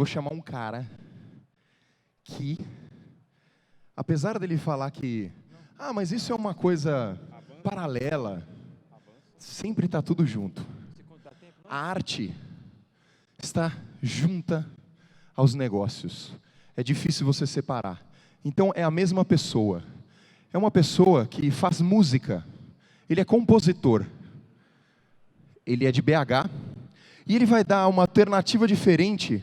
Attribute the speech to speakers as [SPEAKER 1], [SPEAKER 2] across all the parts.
[SPEAKER 1] vou chamar um cara que, apesar dele falar que, mas isso é uma coisa paralela, sempre está tudo junto. A arte está junta aos negócios. É difícil você separar. Então é a mesma pessoa. É uma pessoa que faz música. Ele é compositor. Ele é de BH. E ele vai dar uma alternativa diferente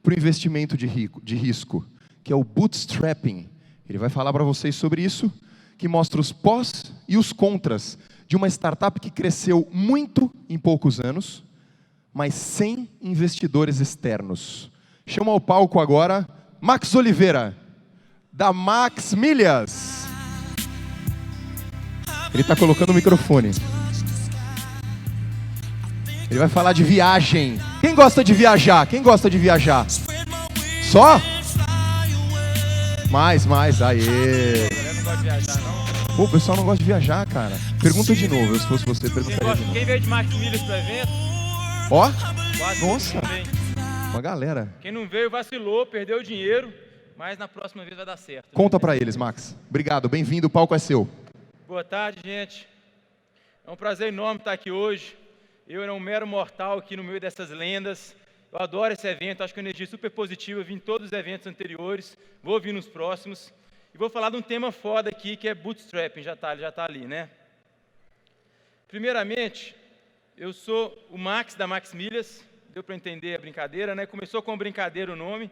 [SPEAKER 1] para o investimento de risco, que é o bootstrapping. Ele vai falar para vocês sobre isso, que mostra os pós e os contras de uma startup que cresceu muito em poucos anos, mas sem investidores externos. Chama ao palco agora Max Oliveira, da Max Milhas. Ele está colocando o microfone. Ele vai falar de viagem. Quem gosta de viajar? Quem gosta de viajar? Só? Mais, aê.
[SPEAKER 2] Não gosta de viajar, não?
[SPEAKER 1] Pô, o pessoal não gosta de viajar, cara. Pergunta de novo, se fosse você, perguntaria de novo.
[SPEAKER 2] Quem veio de Max Milhas pro evento?
[SPEAKER 1] Ó,
[SPEAKER 2] Quase
[SPEAKER 1] nossa,
[SPEAKER 2] ninguém.
[SPEAKER 1] uma galera.
[SPEAKER 2] Quem não veio vacilou, perdeu o dinheiro, mas na próxima vez vai dar certo.
[SPEAKER 1] Conta pra eles, Max. Obrigado, bem-vindo, o palco é seu.
[SPEAKER 2] Boa tarde, gente. É um prazer enorme estar aqui hoje. Eu era um mero mortal aqui no meio dessas lendas. Eu adoro esse evento, acho que é uma energia super positiva. Eu vim em todos os eventos anteriores, vou vir nos próximos. E vou falar de um tema foda aqui, que é bootstrapping, já tá ali, né? Primeiramente, eu sou o Max da Max Milhas. Deu para entender a brincadeira, né? Começou com brincadeira o nome,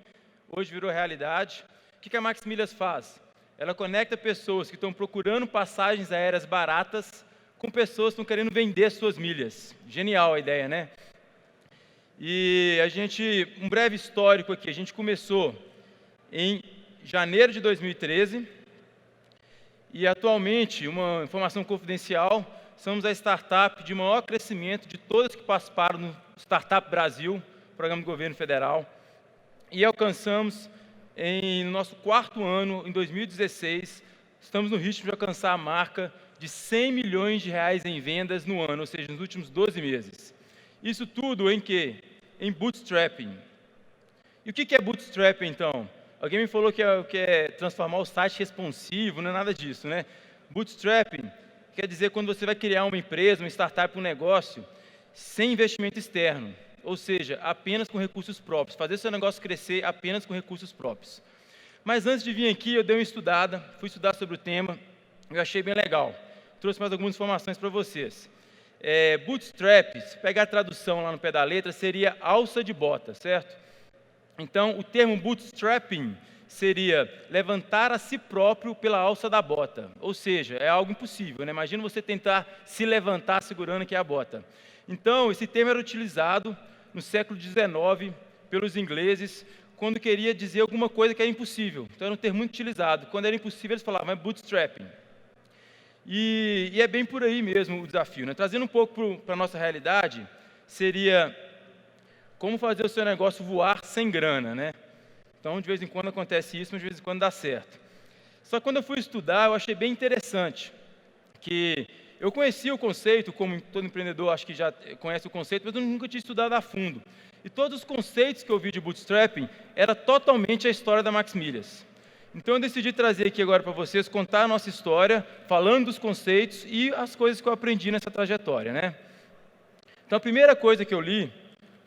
[SPEAKER 2] hoje virou realidade. O que a Max Milhas faz? Ela conecta pessoas que estão procurando passagens aéreas baratas com pessoas que estão querendo vender suas milhas. Genial a ideia, né? E um breve histórico aqui, a gente começou em janeiro de 2013 e atualmente, uma informação confidencial, somos a startup de maior crescimento de todas que participaram no Startup Brasil, programa do governo federal, e alcançamos, no nosso quarto ano, em 2016, estamos no ritmo de alcançar a marca de 100 milhões de reais em vendas no ano, ou seja, nos últimos 12 meses. Isso tudo em quê? Em bootstrapping. E o que é bootstrapping, então? Alguém me falou que é transformar o site responsivo, não é nada disso, né? Bootstrapping quer dizer quando você vai criar uma empresa, uma startup, um negócio, sem investimento externo, ou seja, apenas com recursos próprios, fazer seu negócio crescer apenas com recursos próprios. Mas antes de vir aqui, eu dei uma estudada, fui estudar sobre o tema, eu achei bem legal. Trouxe mais algumas informações para vocês. Bootstrap, se pegar a tradução lá no pé da letra, seria alça de bota, certo? Então, o termo bootstrapping seria levantar a si próprio pela alça da bota. Ou seja, é algo impossível, né? Imagina você tentar se levantar segurando aqui a bota. Então, esse termo era utilizado no século XIX pelos ingleses quando queria dizer alguma coisa que era impossível. Então, era um termo muito utilizado. Quando era impossível, eles falavam bootstrapping. E é bem por aí mesmo o desafio, né? Trazendo um pouco para a nossa realidade, seria como fazer o seu negócio voar sem grana, né? Então, de vez em quando acontece isso, mas de vez em quando dá certo. Só que quando eu fui estudar, eu achei bem interessante, que eu conhecia o conceito, como todo empreendedor acho que já conhece o conceito, mas eu nunca tinha estudado a fundo. E todos os conceitos que eu vi de bootstrapping, era totalmente a história da Max Milhas. Então, eu decidi trazer aqui agora para vocês, contar a nossa história, falando dos conceitos e as coisas que eu aprendi nessa trajetória, né? Então, a primeira coisa que eu li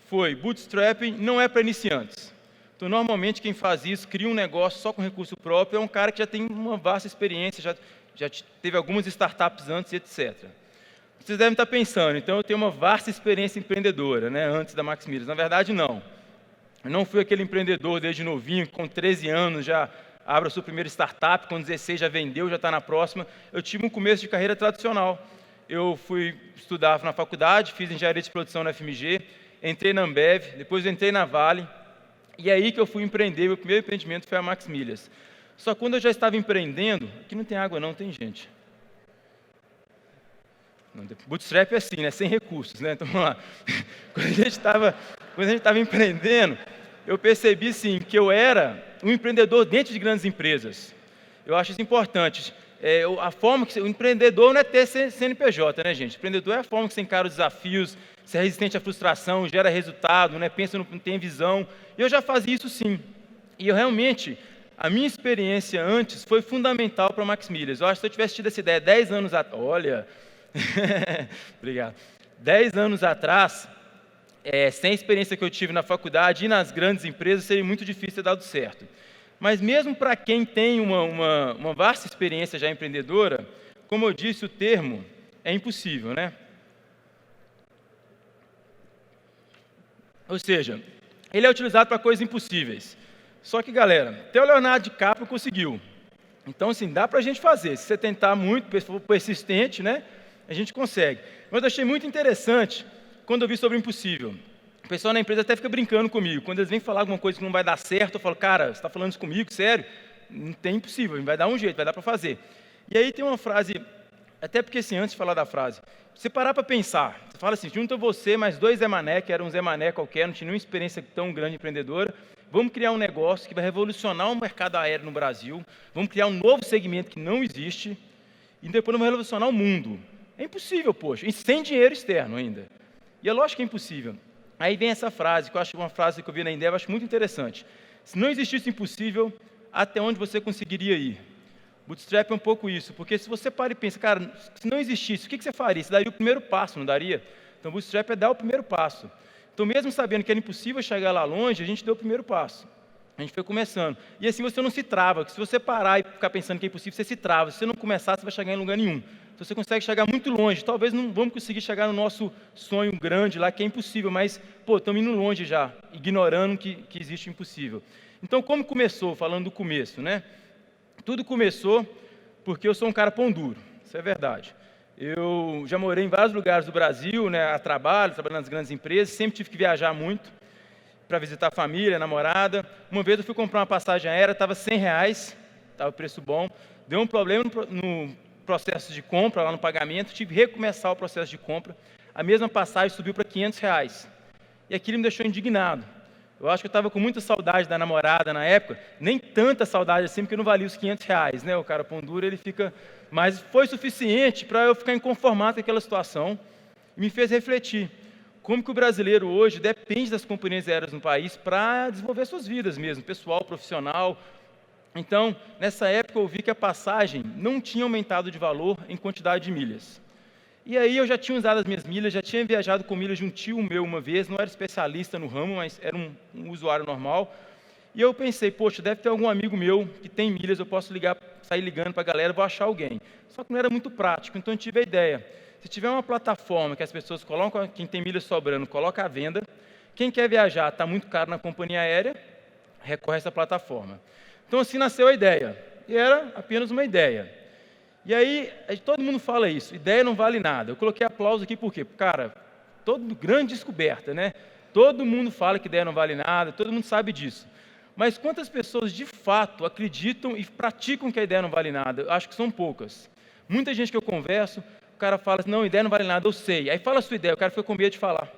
[SPEAKER 2] foi: bootstrapping não é para iniciantes. Então, normalmente, quem faz isso, cria um negócio só com recurso próprio, é um cara que já tem uma vasta experiência, já teve algumas startups antes, etc. Vocês devem estar pensando, então, eu tenho uma vasta experiência empreendedora, né, antes da Max Milhas. Na verdade, não. Eu não fui aquele empreendedor desde novinho, com 13 anos já abre a sua primeira startup, com 16 já vendeu, já está na próxima. Eu tive um começo de carreira tradicional. Eu fui estudar na faculdade, fiz engenharia de produção na FMG, entrei na Ambev, depois entrei na Vale, e é aí que eu fui empreender. Meu primeiro empreendimento foi a Max Milhas. Só que quando eu já estava empreendendo, aqui não tem água não, tem gente. Bootstrap é assim, né? Sem recursos, né? Então, vamos lá. Quando a gente estava empreendendo, eu percebi, sim, que eu era um empreendedor dentro de grandes empresas. eu acho isso importante. A forma que o empreendedor não é ter CNPJ, né, gente? O empreendedor é a forma que você encara os desafios, você é resistente à frustração, gera resultado, né? Pensa, não tem visão. E eu já fazia isso sim. E eu realmente, a minha experiência antes foi fundamental para a Max Milhas. Eu acho que se eu tivesse tido essa ideia 10 anos atrás, olha, obrigado, 10 anos atrás, sem a experiência que eu tive na faculdade e nas grandes empresas, seria muito difícil ter dado certo. Mas mesmo para quem tem uma vasta experiência já empreendedora, como eu disse, o termo é impossível, né? Ou seja, ele é utilizado para coisas impossíveis. Só que, galera, até o Leonardo DiCaprio conseguiu. Então, assim, dá para a gente fazer. Se você tentar muito, persistente, né, a gente consegue. Mas eu achei muito interessante quando eu vi sobre o impossível. O pessoal na empresa até fica brincando comigo. Quando eles vêm falar alguma coisa que não vai dar certo, eu falo, cara, você está falando isso comigo? Sério? Não tem impossível, vai dar um jeito, vai dar para fazer. E aí tem uma frase, até porque assim, antes de falar da frase, você parar para pensar, você fala assim, junta você mais 2 Zé Mané, que eram um Zé Mané qualquer, não tinha nenhuma experiência tão grande empreendedora, vamos criar um negócio que vai revolucionar o mercado aéreo no Brasil, vamos criar um novo segmento que não existe, e depois vamos revolucionar o mundo. É impossível, poxa, e sem dinheiro externo ainda. E é lógico que é impossível. Aí vem essa frase, que eu acho uma frase que eu vi na Endeavor, eu acho muito interessante. Se não existisse impossível, até onde você conseguiria ir? Bootstrap é um pouco isso, porque se você para e pensa, cara, se não existisse, o que você faria? Você daria o primeiro passo, não daria? Então, Bootstrap é dar o primeiro passo. Então, mesmo sabendo que era impossível chegar lá longe, a gente deu o primeiro passo. A gente foi começando. E assim você não se trava, porque se você parar e ficar pensando que é impossível, você se trava. Se você não começar, você vai chegar em lugar nenhum. Então, você consegue chegar muito longe. Talvez não vamos conseguir chegar no nosso sonho grande lá, que é impossível, mas, pô, estamos indo longe já, ignorando que existe o impossível. Então, como começou? Falando do começo, né? Tudo começou porque eu sou um cara pão duro, isso é verdade. Eu já morei em vários lugares do Brasil, né, a trabalho, trabalhando nas grandes empresas, sempre tive que viajar muito para visitar a família, a namorada. Uma vez eu fui comprar uma passagem aérea, estava R$100, estava preço bom, deu um problema no processo de compra, lá no pagamento, tive que recomeçar o processo de compra, a mesma passagem subiu para R$500, e aquilo me deixou indignado. Eu acho que eu estava com muita saudade da namorada na época, nem tanta saudade assim, porque não valia os R$500, né? O cara pão duro, ele fica... Mas foi suficiente para eu ficar inconformado com aquela situação e me fez refletir. Como que o brasileiro hoje depende das companhias aéreas no país para desenvolver suas vidas mesmo, pessoal, profissional. Então, nessa época eu vi que a passagem não tinha aumentado de valor em quantidade de milhas. E aí eu já tinha usado as minhas milhas, já tinha viajado com milhas de um tio meu uma vez, não era especialista no ramo, mas era um usuário normal. E eu pensei, poxa, deve ter algum amigo meu que tem milhas, eu posso sair ligando para a galera, vou achar alguém. Só que não era muito prático, então eu tive a ideia. Se tiver uma plataforma que as pessoas colocam, quem tem milhas sobrando, coloca à venda, quem quer viajar, está muito caro na companhia aérea, recorre a essa plataforma. Então assim nasceu a ideia, e era apenas uma ideia. E aí, todo mundo fala isso, ideia não vale nada. Eu coloquei aplauso aqui por quê? Cara, grande descoberta, né? Todo mundo fala que ideia não vale nada, todo mundo sabe disso. Mas quantas pessoas, de fato, acreditam e praticam que a ideia não vale nada? Eu acho que são poucas. Muita gente que eu converso, o cara fala assim, não, ideia não vale nada, eu sei. Aí fala a sua ideia, o cara fica com medo de falar.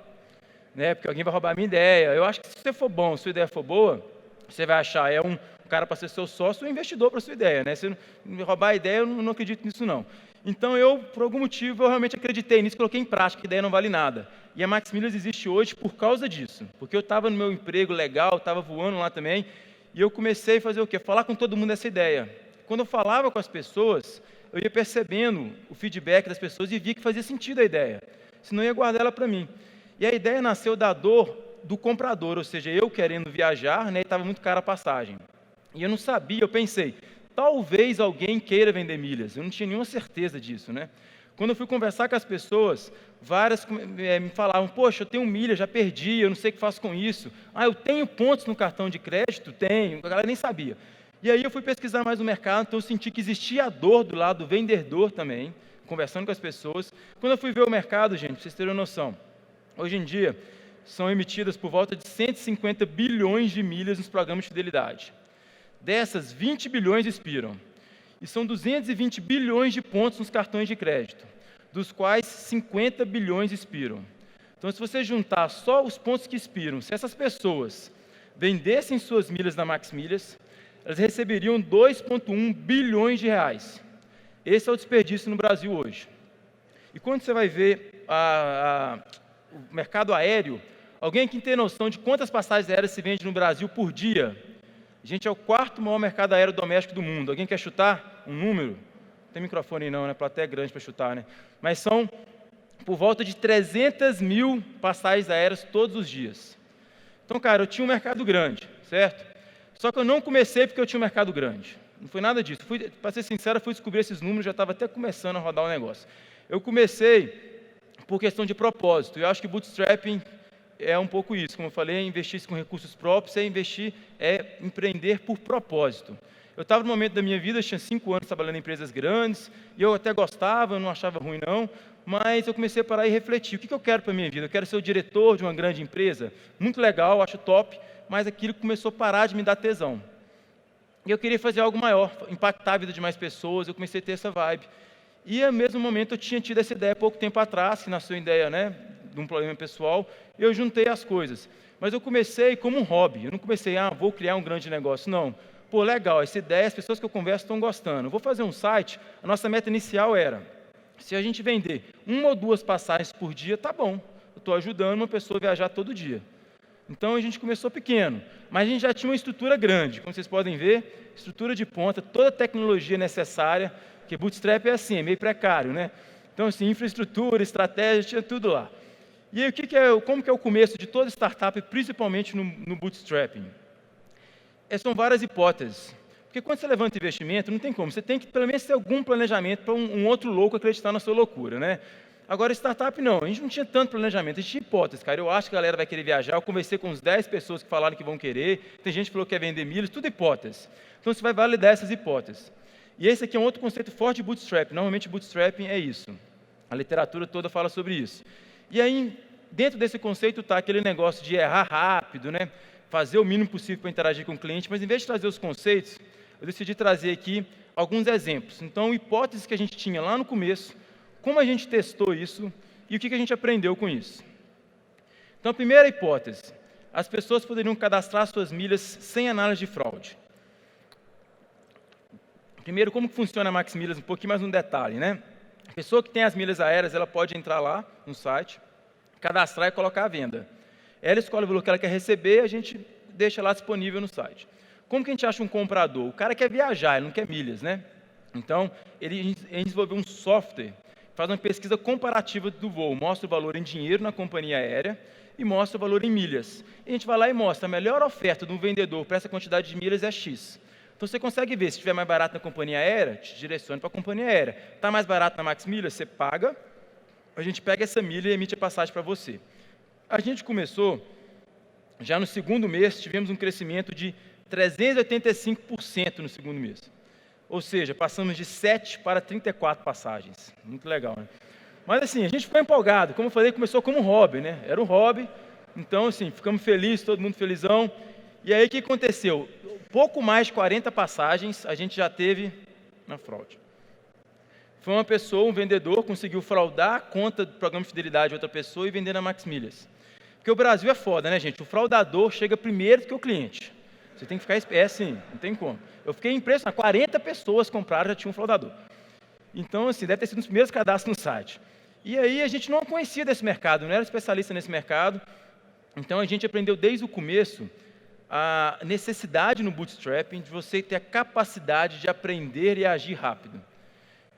[SPEAKER 2] Né? Porque alguém vai roubar a minha ideia. Eu acho que se você for bom, se sua ideia for boa, você vai achar, um cara para ser seu sócio, um investidor para a sua ideia, né? Se não roubar a ideia, eu não acredito nisso, não. Então, por algum motivo, eu realmente acreditei nisso, coloquei em prática, que a ideia não vale nada. E a Max Milhas existe hoje por causa disso, porque eu estava no meu emprego legal, estava voando lá também, e eu comecei a fazer o quê? Falar com todo mundo essa ideia. Quando eu falava com as pessoas, eu ia percebendo o feedback das pessoas e via que fazia sentido a ideia, senão eu ia guardar ela para mim. E a ideia nasceu da dor do comprador, ou seja, eu querendo viajar, né, e estava muito cara a passagem. E eu não sabia, eu pensei, talvez alguém queira vender milhas. Eu não tinha nenhuma certeza disso, né? Quando eu fui conversar com as pessoas, várias me falavam, poxa, eu tenho milha, já perdi, eu não sei o que faço com isso. Eu tenho pontos no cartão de crédito? Tenho. A galera nem sabia. E aí eu fui pesquisar mais no mercado, então eu senti que existia a dor do lado do vendedor também, conversando com as pessoas. Quando eu fui ver o mercado, gente, para vocês terem uma noção, hoje em dia são emitidas por volta de 150 bilhões de milhas nos programas de fidelidade. Dessas, 20 bilhões expiram. E são 220 bilhões de pontos nos cartões de crédito, dos quais 50 bilhões expiram. Então, se você juntar só os pontos que expiram, se essas pessoas vendessem suas milhas na Max Milhas, elas receberiam 2,1 bilhões de reais. Esse é o desperdício no Brasil hoje. E quando você vai ver o mercado aéreo, alguém aqui tem noção de quantas passagens aéreas se vende no Brasil por dia? A gente é o 4º maior mercado aéreo doméstico do mundo. Alguém quer chutar um número? Não tem microfone não, né? A plateia é grande para chutar, né? Mas são por volta de 300 mil passagens aéreas todos os dias. Então, cara, eu tinha um mercado grande, certo? Só que eu não comecei porque eu tinha um mercado grande. Não foi nada disso. Para ser sincero, fui descobrir esses números, já estava até começando a rodar o negócio. Eu comecei por questão de propósito. Eu acho que bootstrapping é um pouco isso. Como eu falei, investir com recursos próprios é empreender por propósito. Eu estava no momento da minha vida, eu tinha 5 anos trabalhando em empresas grandes, e eu até gostava, eu não achava ruim não, mas eu comecei a parar e refletir. O que eu quero para a minha vida? Eu quero ser o diretor de uma grande empresa? Muito legal, acho top, mas aquilo começou a parar de me dar tesão. E eu queria fazer algo maior, impactar a vida de mais pessoas, eu comecei a ter essa vibe. E ao mesmo momento eu tinha tido essa ideia pouco tempo atrás, que nasceu a ideia, né, de um problema pessoal, e eu juntei as coisas. Mas eu comecei como um hobby, eu não comecei, vou criar um grande negócio, não. Pô, legal, essa ideia, as pessoas que eu converso estão gostando. Eu vou fazer um site, a nossa meta inicial era, se a gente vender 1 ou 2 passagens por dia, tá bom. Eu estou ajudando uma pessoa a viajar todo dia. Então a gente começou pequeno, mas a gente já tinha uma estrutura grande, como vocês podem ver, estrutura de ponta, toda a tecnologia necessária, porque bootstrap é assim, é meio precário, né? Então, assim, infraestrutura, estratégia, tinha tudo lá. E aí, como que é o começo de toda startup, principalmente no bootstrapping? São várias hipóteses. Porque quando você levanta investimento, não tem como. Você tem que, pelo menos, ter algum planejamento para um outro louco acreditar na sua loucura, né? Agora, startup não. A gente não tinha tanto planejamento, a gente tinha hipóteses, cara. Eu acho que a galera vai querer viajar. Eu conversei com uns 10 pessoas que falaram que vão querer. Tem gente que falou que quer vender milhas, tudo hipóteses. Então, você vai validar essas hipóteses. E esse aqui é um outro conceito forte de bootstrap. Normalmente, bootstrapping é isso. A literatura toda fala sobre isso. E aí, dentro desse conceito está aquele negócio de errar rápido, né? Fazer o mínimo possível para interagir com o cliente, mas em vez de trazer os conceitos, eu decidi trazer aqui alguns exemplos. Então, hipóteses que a gente tinha lá no começo, como a gente testou isso e o que a gente aprendeu com isso. Então, a primeira hipótese, as pessoas poderiam cadastrar suas milhas sem análise de fraude. Primeiro, como que funciona a Max Milhas, um pouquinho mais um detalhe, né? A pessoa que tem as milhas aéreas, ela pode entrar lá no site, cadastrar e colocar à venda. Ela escolhe o valor que ela quer receber, a gente deixa lá disponível no site. Como que a gente acha um comprador? O cara quer viajar, ele não quer milhas, né? Então, ele desenvolveu um software, faz uma pesquisa comparativa do voo, mostra o valor em dinheiro na companhia aérea e mostra o valor em milhas. E a gente vai lá e mostra, a melhor oferta de um vendedor para essa quantidade de milhas é X. Então, você consegue ver, se estiver mais barato na companhia aérea, te direciona para a companhia aérea. Está mais barato na Max Milhas, você paga, a gente pega essa milha e emite a passagem para você. A gente começou, já no segundo mês, tivemos um crescimento de 385% no segundo mês. Ou seja, passamos de 7 para 34 passagens. Muito legal, né? Mas assim, a gente ficou empolgado. Como eu falei, começou como um hobby, né? Era um hobby. Então, assim, ficamos felizes, todo mundo felizão. E aí, o que aconteceu? Pouco mais de 40 passagens, a gente já teve na fraude. Foi uma pessoa, um vendedor, conseguiu fraudar a conta do programa de fidelidade de outra pessoa e vender na Max Milhas. Porque o Brasil é foda, né, gente? O fraudador chega primeiro do que o cliente. Você tem que ficar... É assim, não tem como. Eu fiquei impressionado. 40 pessoas compraram, já tinha um fraudador. Então, assim, deve ter sido um dos primeiros cadastros no site. E aí, a gente não conhecia desse mercado, não era especialista nesse mercado. Então, a gente aprendeu desde o começo a necessidade no bootstrapping de você ter a capacidade de aprender e agir rápido.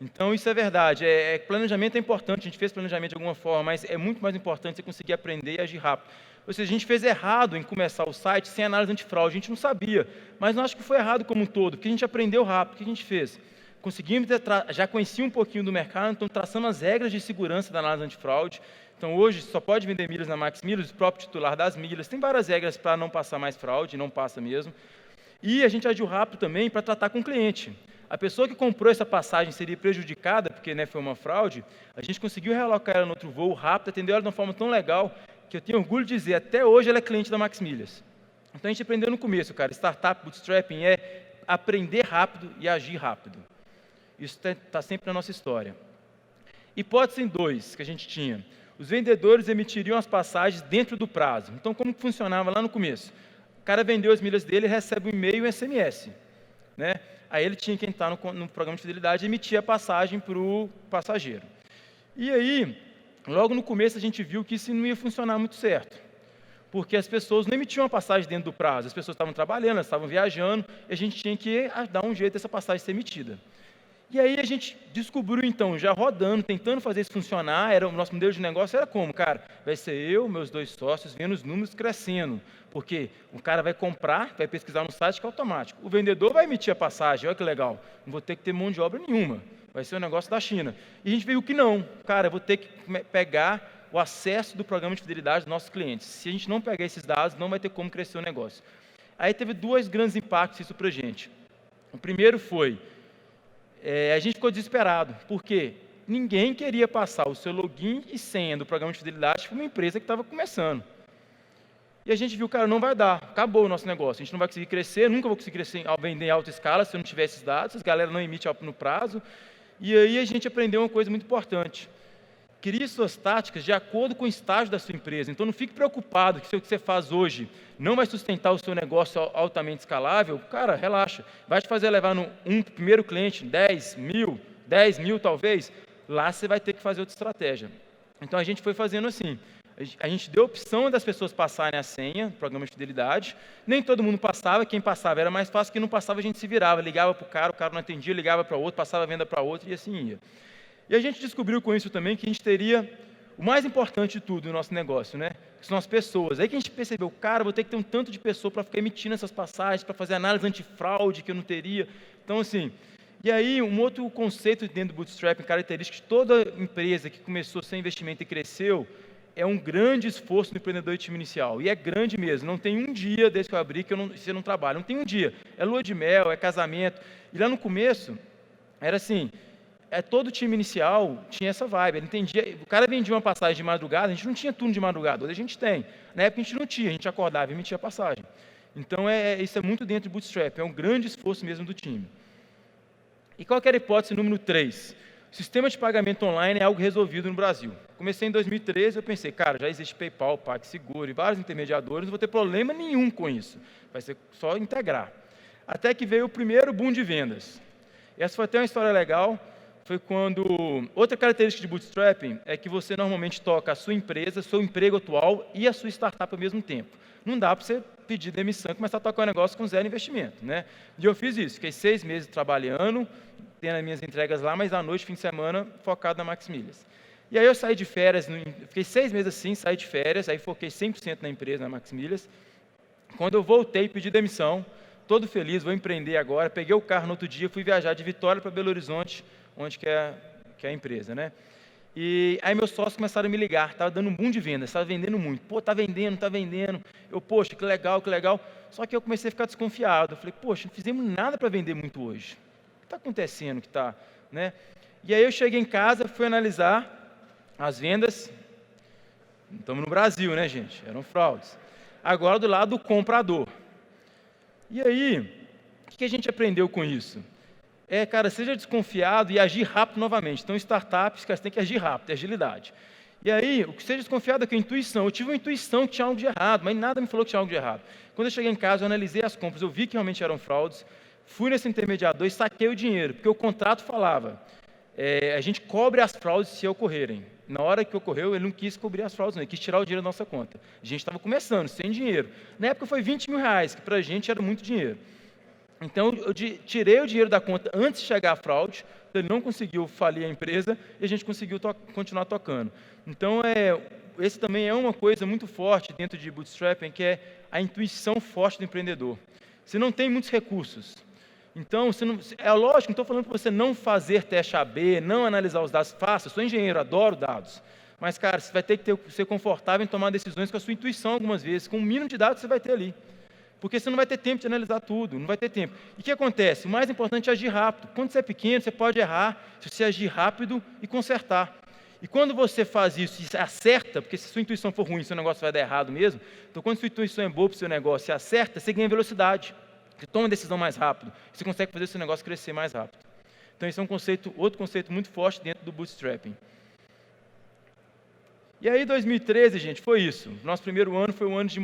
[SPEAKER 2] Então, isso é verdade. Planejamento é importante, a gente fez planejamento de alguma forma, mas é muito mais importante você conseguir aprender e agir rápido. Ou seja, a gente fez errado em começar o site sem análise antifraude, a gente não sabia, mas não acho que foi errado como um todo, porque a gente aprendeu rápido. O que a gente fez? Conseguimos, já conhecia um pouquinho do mercado, então traçando as regras de segurança da análise antifraude. Então, hoje, só pode vender milhas na Max Milhas, o próprio titular das milhas. Tem várias regras para não passar mais fraude, não passa mesmo. E a gente agiu rápido também para tratar com o cliente. A pessoa que comprou essa passagem seria prejudicada, porque foi uma fraude, a gente conseguiu realocar ela no outro voo rápido, atendeu ela de uma forma tão legal, que eu tenho orgulho de dizer, até hoje ela é cliente da Max Milhas. Então a gente aprendeu no começo, cara, startup, bootstrapping é aprender rápido e agir rápido. Isso está sempre na nossa história. Hipótese 2 que a gente tinha, os vendedores emitiriam as passagens dentro do prazo. Então como que funcionava lá no começo? O cara vendeu as milhas dele e recebe um e-mail e um SMS. né? Aí ele tinha que entrar no programa de fidelidade e emitir a passagem para o passageiro. E aí, logo no começo a gente viu que isso não ia funcionar muito certo, porque as pessoas não emitiam a passagem dentro do prazo, as pessoas estavam trabalhando, elas estavam viajando, e a gente tinha que dar um jeito dessa passagem ser emitida. E aí a gente descobriu, então, já rodando, tentando fazer isso funcionar, o nosso modelo de negócio era como, cara? Vai ser eu, meus 2 sócios, vendo os números crescendo, porque o cara vai comprar, vai pesquisar no site que é automático. O vendedor vai emitir a passagem, olha que legal, não vou ter que ter mão de obra nenhuma, vai ser um negócio da China. E a gente viu que não, cara, eu vou ter que pegar o acesso do programa de fidelidade dos nossos clientes. Se a gente não pegar esses dados, não vai ter como crescer o negócio. Aí teve 2 grandes impactos isso para a gente. O primeiro foi, a gente ficou desesperado, porque ninguém queria passar o seu login e senha do programa de fidelidade para uma empresa que estava começando. E a gente viu, cara, não vai dar, acabou o nosso negócio, a gente não vai conseguir crescer, nunca vou conseguir crescer ao vender em alta escala se eu não tiver esses dados, as galera não emite no prazo. E aí a gente aprendeu uma coisa muito importante. Crie suas táticas de acordo com o estágio da sua empresa. Então não fique preocupado que se o que você faz hoje não vai sustentar o seu negócio altamente escalável. Cara, relaxa. Vai te fazer levar um primeiro cliente, 10 mil talvez. Lá você vai ter que fazer outra estratégia. Então a gente foi fazendo assim. A gente deu a opção das pessoas passarem a senha, programa de fidelidade. Nem todo mundo passava, quem passava era mais fácil, quem não passava a gente se virava. Ligava para o cara não atendia, ligava para outro, passava a venda para outro e assim ia. E a gente descobriu com isso também que a gente teria o mais importante de tudo no nosso negócio, né? Que são as pessoas. Aí que a gente percebeu, cara, vou ter que ter um tanto de pessoa para ficar emitindo essas passagens, para fazer análise antifraude que eu não teria. Então, assim, e aí um outro conceito dentro do Bootstrap, característica de toda empresa que começou sem investimento e cresceu, é um grande esforço do empreendedor de time inicial. E é grande mesmo. Não tem um dia desde que eu abri que você não trabalha. Não tem um dia. É lua de mel, é casamento. E lá no começo, era assim, todo time inicial tinha essa vibe, ele entendia, o cara vendia uma passagem de madrugada, a gente não tinha turno de madrugada, hoje a gente tem, na época a gente não tinha, a gente acordava e emitia a passagem. Então isso é muito dentro do Bootstrap, é um grande esforço mesmo do time. E qual que era a hipótese número 3? O sistema de pagamento online é algo resolvido no Brasil. Comecei em 2013, eu pensei, cara, já existe PayPal, PagSeguro e vários intermediadores, não vou ter problema nenhum com isso, vai ser só integrar. Até que veio o primeiro boom de vendas. Essa foi até uma história legal, foi quando... Outra característica de Bootstrapping é que você normalmente toca a sua empresa, seu emprego atual e a sua startup ao mesmo tempo. Não dá para você pedir demissão e começar a tocar um negócio com 0 investimento, né? E eu fiz isso, fiquei 6 meses trabalhando, tendo as minhas entregas lá, mas à noite, fim de semana, focado na Max Milhas. E aí eu saí de férias, fiquei 6 meses assim, saí de férias, aí foquei 100% na empresa, na Max Milhas. Quando eu voltei, pedi demissão, todo feliz, vou empreender agora, peguei o carro no outro dia, fui viajar de Vitória para Belo Horizonte, onde que é a empresa, né? E aí meus sócios começaram a me ligar, estava dando um boom de vendas, estava vendendo muito. Pô, tá vendendo. Eu, poxa, que legal. Só que eu comecei a ficar desconfiado. Eu falei, poxa, não fizemos nada para vender muito hoje. O que está acontecendo? Né? E aí eu cheguei em casa, fui analisar as vendas. Estamos no Brasil, né, gente? Eram fraudes. Agora do lado do comprador. E aí, o que a gente aprendeu com isso? Cara, seja desconfiado e agir rápido novamente. Então, startups, cara, você tem que agir rápido, é agilidade. E aí, o que seja desconfiado é que a intuição. Eu tive uma intuição que tinha algo de errado, mas nada me falou que tinha algo de errado. Quando eu cheguei em casa, eu analisei as compras, eu vi que realmente eram fraudes, fui nesse intermediador e saquei o dinheiro, porque o contrato falava, a gente cobre as fraudes se ocorrerem. Na hora que ocorreu, ele não quis cobrir as fraudes, não, ele quis tirar o dinheiro da nossa conta. A gente estava começando, sem dinheiro. Na época foi R$20 mil, que para a gente era muito dinheiro. Então, eu tirei o dinheiro da conta antes de chegar a fraude, ele não conseguiu falir a empresa e a gente conseguiu continuar tocando. Então, esse também é uma coisa muito forte dentro de Bootstrapping, que é a intuição forte do empreendedor. Você não tem muitos recursos. Então, é lógico, não estou falando para você não fazer teste AB, não analisar os dados. Faça, eu sou engenheiro, adoro dados. Mas, cara, você vai ter que ser confortável em tomar decisões com a sua intuição algumas vezes. Com o mínimo de dados você vai ter ali. Porque você não vai ter tempo de analisar tudo, não vai ter tempo. E o que acontece? O mais importante é agir rápido. Quando você é pequeno, você pode errar, se você agir rápido e consertar. E quando você faz isso e acerta, porque se sua intuição for ruim, seu negócio vai dar errado mesmo, então quando sua intuição é boa para o seu negócio e acerta, você ganha velocidade. Você toma uma decisão mais rápido, você consegue fazer o seu negócio crescer mais rápido. Então esse é outro conceito muito forte dentro do Bootstrapping. E aí 2013, gente, foi isso. Nosso primeiro ano foi um ano de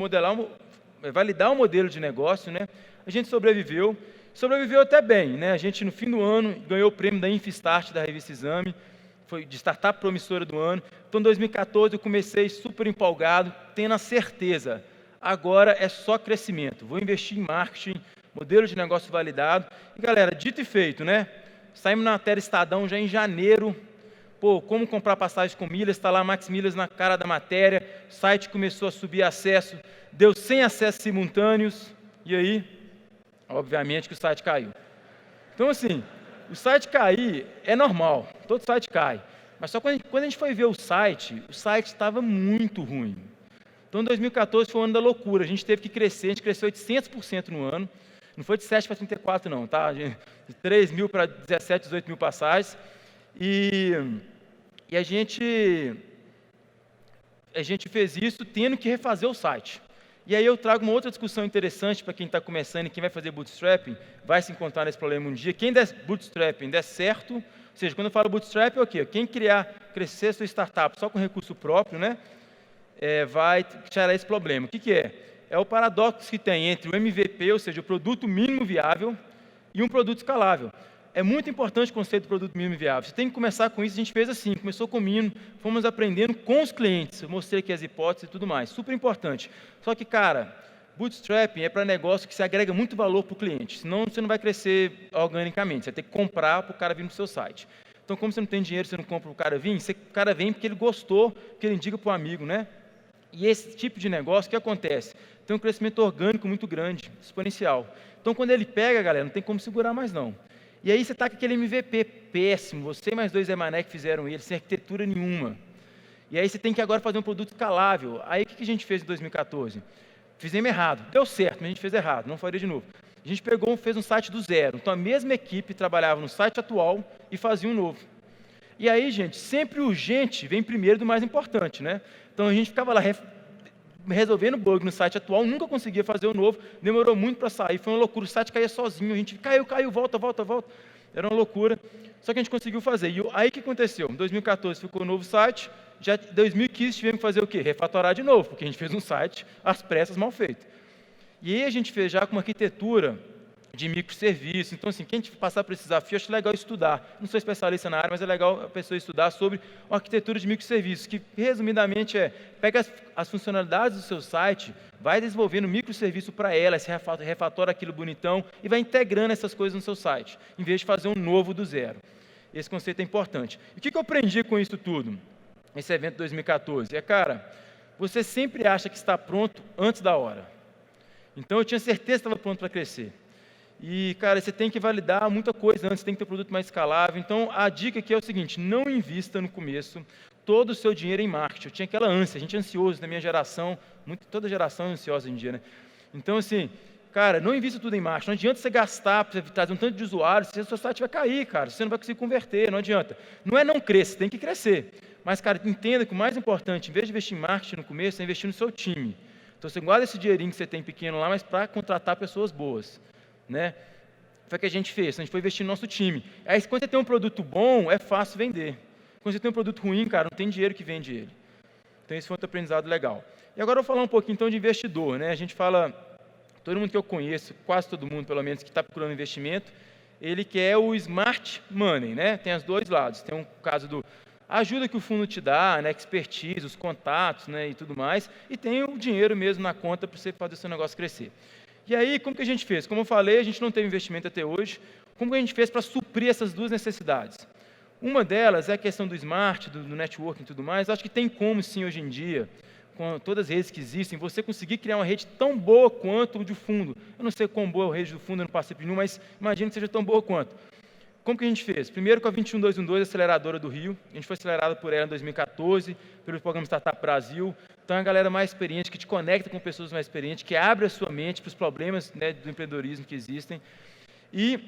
[SPEAKER 2] validar o modelo de negócio, né? A gente sobreviveu. Sobreviveu até bem, né? A gente, no fim do ano, ganhou o prêmio da Infistart, da revista Exame, foi de startup promissora do ano. Então, em 2014, eu comecei super empolgado, tendo a certeza, agora é só crescimento. Vou investir em marketing, modelo de negócio validado. E, galera, dito e feito, né? Saímos na matéria Estadão já em janeiro. Pô, como comprar passagens com milhas, está lá Max Milhas na cara da matéria, o site começou a subir acesso, deu 100 acessos simultâneos, e aí, obviamente que o site caiu. Então, assim, o site cair é normal, todo site cai. Mas só quando a gente foi ver o site estava muito ruim. Então, 2014 foi o ano da loucura, a gente teve que crescer, a gente cresceu 800% no ano. Não foi de 7 para 34 não, tá? De 3 mil para 17, 18 mil passagens. E a gente fez isso tendo que refazer o site. E aí eu trago uma outra discussão interessante para quem está começando e quem vai fazer bootstrapping, vai se encontrar nesse problema um dia. Quem der bootstrapping der certo, ou seja, quando eu falo bootstrapping é o quê? Quem crescer sua startup só com recurso próprio, né, vai tirar esse problema. O que é? É o paradoxo que tem entre o MVP, ou seja, o produto mínimo viável, e um produto escalável. É muito importante o conceito do produto mínimo viável. Você tem que começar com isso, a gente fez assim, começou com o mínimo, fomos aprendendo com os clientes, eu mostrei aqui as hipóteses e tudo mais, super importante. Só que, cara, bootstrapping é para negócio que se agrega muito valor para o cliente, senão você não vai crescer organicamente, você vai ter que comprar para o cara vir no seu site. Então, como você não tem dinheiro, você não compra para o cara vir, o cara vem porque ele gostou, porque ele indica para o amigo, né? E esse tipo de negócio, o que acontece? Tem um crescimento orgânico muito grande, exponencial. Então, quando ele pega, galera, não tem como segurar mais não. E aí você está com aquele MVP péssimo, você e mais 2 Emané que fizeram ele, sem arquitetura nenhuma. E aí você tem que agora fazer um produto escalável. Aí o que a gente fez em 2014? Fizemos errado, deu certo, mas a gente fez errado, não faria de novo. A gente fez um site do zero, então a mesma equipe trabalhava no site atual e fazia um novo. E aí, gente, sempre o urgente vem primeiro do mais importante, né? Então a gente ficava lá resolvendo bug no site atual, nunca conseguia fazer o novo, demorou muito para sair, foi uma loucura, o site caía sozinho, a gente caiu, volta, era uma loucura, só que a gente conseguiu fazer. E aí o que aconteceu? Em 2014 ficou o novo site, já em 2015 tivemos que fazer o quê? Refatorar de novo, porque a gente fez um site às pressas mal feito. E aí a gente fez já com uma arquitetura de microserviços. Então, assim, quem passar por esse desafio, acho legal estudar. Não sou especialista na área, mas é legal a pessoa estudar sobre a arquitetura de microserviços, que, resumidamente, pega as funcionalidades do seu site, vai desenvolvendo microserviço para ela, se refatora aquilo bonitão e vai integrando essas coisas no seu site, em vez de fazer um novo do zero. Esse conceito é importante. E o que eu aprendi com isso tudo? Esse evento de 2014? Cara, você sempre acha que está pronto antes da hora. Então, eu tinha certeza que estava pronto para crescer. E, cara, você tem que validar muita coisa antes, tem que ter um produto mais escalável. Então, a dica aqui é o seguinte, não invista no começo todo o seu dinheiro em marketing. Eu tinha aquela ânsia, a gente é ansioso na minha geração, toda geração é ansiosa hoje em dia, né? Então, assim, cara, não invista tudo em marketing. Não adianta você gastar, você trazer um tanto de usuários, se o seu site vai cair, cara, você não vai conseguir converter, não adianta. Não é não crescer, tem que crescer. Mas, cara, entenda que o mais importante, em vez de investir em marketing no começo, é investir no seu time. Então, você guarda esse dinheirinho que você tem pequeno lá, mas para contratar pessoas boas. Né? Foi o que a gente fez, a gente foi investir no nosso time. Aí, quando você tem um produto bom, é fácil vender. Quando você tem um produto ruim, cara, não tem dinheiro que vende ele. Então, esse foi outro aprendizado legal. E agora eu vou falar um pouquinho, então, de investidor. Né? A gente fala, todo mundo que eu conheço, quase todo mundo, pelo menos, que está procurando investimento, ele quer o smart money, né? Tem os dois lados. Tem um caso do ajuda que o fundo te dá, né? Expertise, os contatos, né? E tudo mais. E tem o dinheiro mesmo na conta para você fazer o seu negócio crescer. E aí, como que a gente fez? Como eu falei, a gente não teve investimento até hoje. Como que a gente fez para suprir essas duas necessidades? Uma delas é a questão do smart, do networking e tudo mais. Acho que tem como, sim, hoje em dia, com todas as redes que existem, você conseguir criar uma rede tão boa quanto o de fundo. Eu não sei quão boa é a rede do fundo, eu não passei por nenhum, mas imagino que seja tão boa quanto. Como que a gente fez? Primeiro com a 21212, a aceleradora do Rio. A gente foi acelerado por ela em 2014, pelo programa Startup Brasil. Então, é uma galera mais experiente, que te conecta com pessoas mais experientes, que abre a sua mente para os problemas, né, do empreendedorismo que existem. E,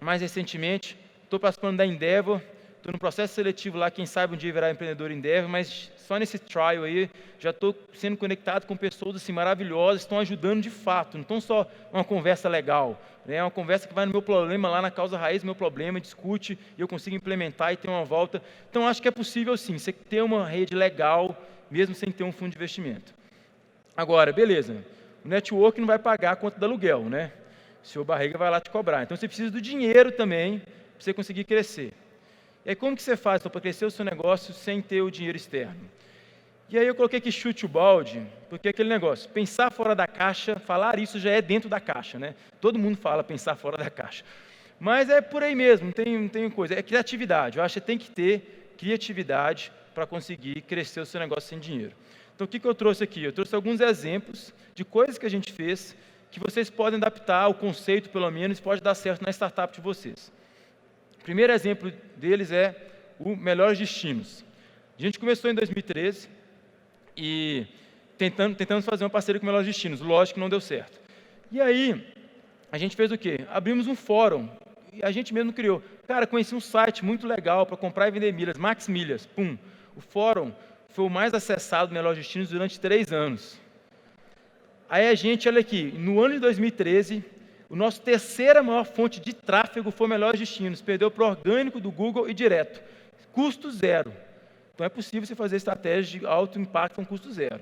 [SPEAKER 2] mais recentemente, estou participando da Endeavor, estou no processo seletivo lá, quem sabe um dia virar empreendedor Endeavor, mas só nesse trial aí, já estou sendo conectado com pessoas assim, maravilhosas, estão ajudando de fato, não estão só uma conversa legal, né? É uma conversa que vai no meu problema, lá na causa raiz do meu problema, discute, e eu consigo implementar e ter uma volta. Então, acho que é possível sim, você ter uma rede legal, mesmo sem ter um fundo de investimento. Agora, beleza, o network não vai pagar a conta do aluguel, né? Seu barriga vai lá te cobrar. Então, você precisa do dinheiro também para você conseguir crescer. E aí, como que você faz para crescer o seu negócio sem ter o dinheiro externo? E aí eu coloquei aqui chute o balde, porque é aquele negócio, pensar fora da caixa, falar isso já é dentro da caixa, né? Todo mundo fala pensar fora da caixa. Mas é por aí mesmo, não tem coisa. É criatividade. Eu acho que você tem que ter criatividade para conseguir crescer o seu negócio sem dinheiro. Então, o que eu trouxe aqui? Eu trouxe alguns exemplos de coisas que a gente fez, que vocês podem adaptar, o conceito pelo menos, pode dar certo na startup de vocês. O primeiro exemplo deles é o Melhores Destinos. A gente começou em 2013 e tentamos fazer uma parceria com o Melhores Destinos. Lógico que não deu certo. E aí, a gente fez o quê? Abrimos um fórum. E a gente mesmo criou. Cara, conheci um site muito legal para comprar e vender milhas, Max Milhas. Pum. O fórum foi o mais acessado do Melhores Destinos durante 3 anos. Aí a gente, olha aqui, no ano de 2013, o nosso terceira maior fonte de tráfego foi o Melhores Destinos. Perdeu para o orgânico do Google e direto. Custo zero. Então é possível você fazer estratégia de alto impacto com custo zero.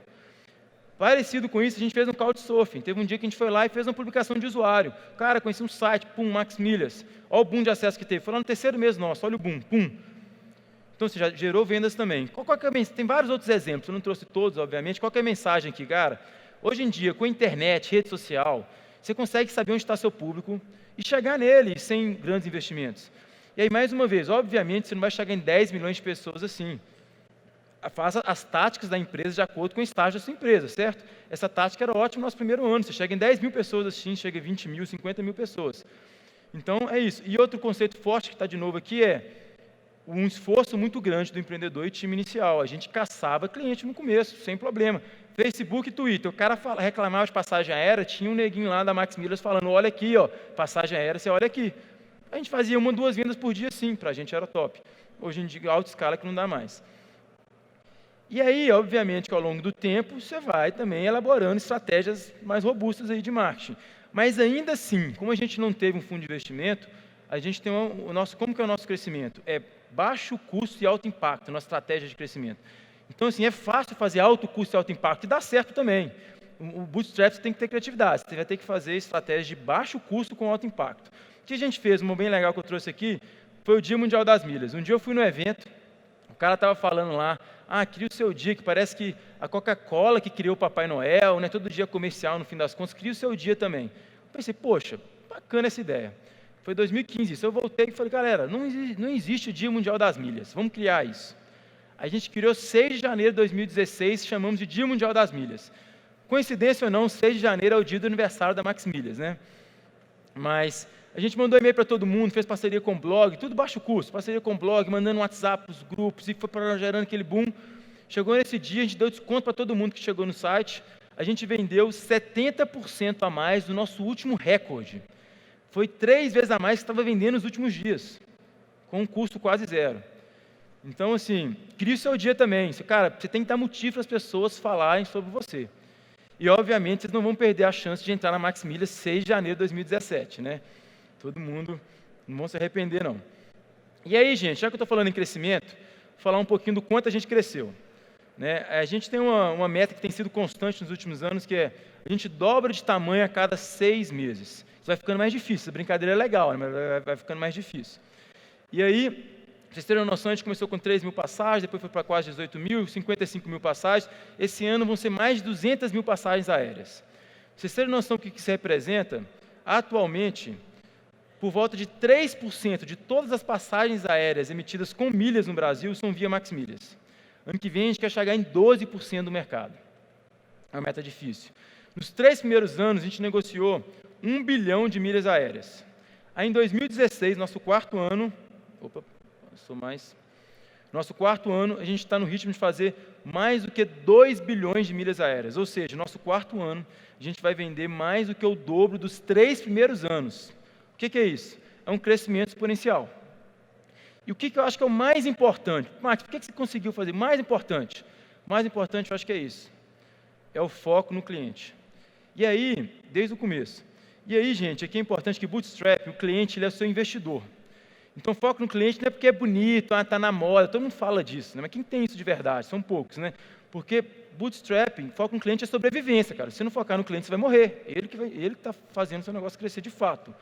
[SPEAKER 2] Parecido com isso, a gente fez um Couchsurfing. Teve um dia que a gente foi lá e fez uma publicação de usuário. Cara, conheci um site, pum, Max Milhas. Olha o boom de acesso que teve. Foi lá no terceiro mês nosso, olha o boom, pum. Então, você já gerou vendas também. Tem vários outros exemplos, eu não trouxe todos, obviamente. Qual que é a mensagem aqui, cara? Hoje em dia, com a internet, rede social, você consegue saber onde está seu público e chegar nele sem grandes investimentos. E aí, mais uma vez, obviamente, você não vai chegar em 10 milhões de pessoas assim. Faça as táticas da empresa de acordo com o estágio da sua empresa, certo? Essa tática era ótima no nosso primeiro ano. Você chega em 10 mil pessoas assim, chega em 20 mil, 50 mil pessoas. Então, é isso. E outro conceito forte que está de novo aqui é um esforço muito grande do empreendedor e time inicial. A gente caçava cliente no começo, sem problema. Facebook e Twitter. O cara reclamava de passagem aérea, tinha um neguinho lá da Max Milhas falando, olha aqui, ó, passagem aérea, você olha aqui. A gente fazia 1, 2 vendas por dia, sim, para a gente era top. Hoje em dia, alta escala que não dá mais. E aí, obviamente, que ao longo do tempo, você vai também elaborando estratégias mais robustas aí de marketing. Mas ainda assim, como a gente não teve um fundo de investimento, a gente tem como que é o nosso crescimento? É baixo custo e alto impacto, nossa estratégia de crescimento. Então, assim, é fácil fazer alto custo e alto impacto, e dá certo também. O bootstrap você tem que ter criatividade, você vai ter que fazer estratégias de baixo custo com alto impacto. O que a gente fez, uma bem legal que eu trouxe aqui, foi o Dia Mundial das Milhas. Um dia eu fui no evento, o cara estava falando lá, cria o seu dia, que parece que a Coca-Cola que criou o Papai Noel, né, todo dia comercial, no fim das contas, cria o seu dia também. Eu pensei, poxa, bacana essa ideia. Foi 2015, isso eu voltei e falei, galera, não existe o Dia Mundial das Milhas, vamos criar isso. A gente criou 6 de janeiro de 2016, chamamos de Dia Mundial das Milhas. Coincidência ou não, 6 de janeiro é o dia do aniversário da Max Milhas, né? Mas a gente mandou e-mail para todo mundo, fez parceria com o blog, tudo baixo custo, parceria com o blog, mandando WhatsApp para os grupos, e foi gerando aquele boom. Chegou nesse dia, a gente deu desconto para todo mundo que chegou no site, a gente vendeu 70% a mais do nosso último recorde. Foi 3 vezes a mais que estava vendendo nos últimos dias, com um custo quase zero. Então, assim, cria o seu dia também. Cara, você tem que dar motivo para as pessoas falarem sobre você. E, obviamente, vocês não vão perder a chance de entrar na Max Milhas 6 de janeiro de 2017, né? Todo mundo, não vão se arrepender, não. E aí, gente, já que eu estou falando em crescimento, vou falar um pouquinho do quanto a gente cresceu. Né? A gente tem uma meta que tem sido constante nos últimos anos, que é a gente dobra de tamanho a cada 6 meses. Isso vai ficando mais difícil. A brincadeira é legal, né? Mas vai ficando mais difícil. E aí, para vocês terem uma noção, a gente começou com 3 mil passagens, depois foi para quase 18 mil, 55 mil passagens. Esse ano vão ser mais de 200 mil passagens aéreas. Para vocês terem noção do que isso representa, atualmente, por volta de 3% de todas as passagens aéreas emitidas com milhas no Brasil são via Max Milhas. Ano que vem, a gente quer chegar em 12% do mercado. É uma meta difícil. Nos 3 primeiros anos, a gente negociou 1 bilhão de milhas aéreas. Aí, em 2016, nosso quarto ano, nosso quarto ano, a gente está no ritmo de fazer mais do que 2 bilhões de milhas aéreas. Ou seja, nosso quarto ano, a gente vai vender mais do que o dobro dos 3 primeiros anos. O que é isso? É um crescimento exponencial. E o que eu acho que é o mais importante? Max, por que você conseguiu fazer? Mais importante, eu acho que é isso. É o foco no cliente. E aí, desde o começo. E aí, gente, aqui é importante que Bootstrap, o cliente, ele é o seu investidor. Então, foco no cliente não é porque é bonito, está na moda, todo mundo fala disso, né? Mas quem tem isso de verdade? São poucos, né? Porque bootstrapping, foca no cliente é sobrevivência, cara. Se não focar no cliente, você vai morrer. Ele que está fazendo o seu negócio crescer de fato.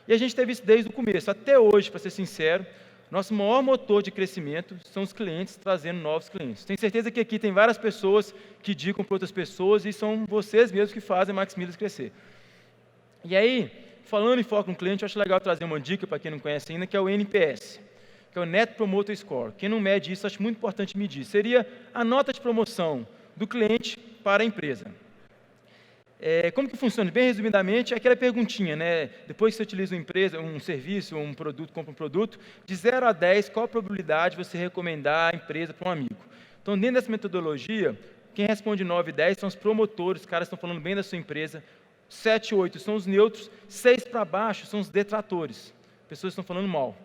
[SPEAKER 2] E a gente teve isso desde o começo. Até hoje, para ser sincero, nosso maior motor de crescimento são os clientes trazendo novos clientes. Tenho certeza que aqui tem várias pessoas que indicam para outras pessoas e são vocês mesmos que fazem a Max Milhas crescer. E aí, falando em foco no cliente, eu acho legal trazer uma dica para quem não conhece ainda, que é o NPS, que é o Net Promoter Score. Quem não mede isso, acho muito importante medir. Seria a nota de promoção do cliente para a empresa. Como que funciona? Bem resumidamente, é aquela perguntinha, né? Depois que você utiliza uma empresa, um serviço, um produto, compra um produto, de 0 a 10, qual a probabilidade de você recomendar a empresa para um amigo? Então, dentro dessa metodologia, quem responde 9 e 10 são os promotores, os caras estão falando bem da sua empresa, 7 e 8 são os neutros, 6 para baixo são os detratores, pessoas que estão falando mal.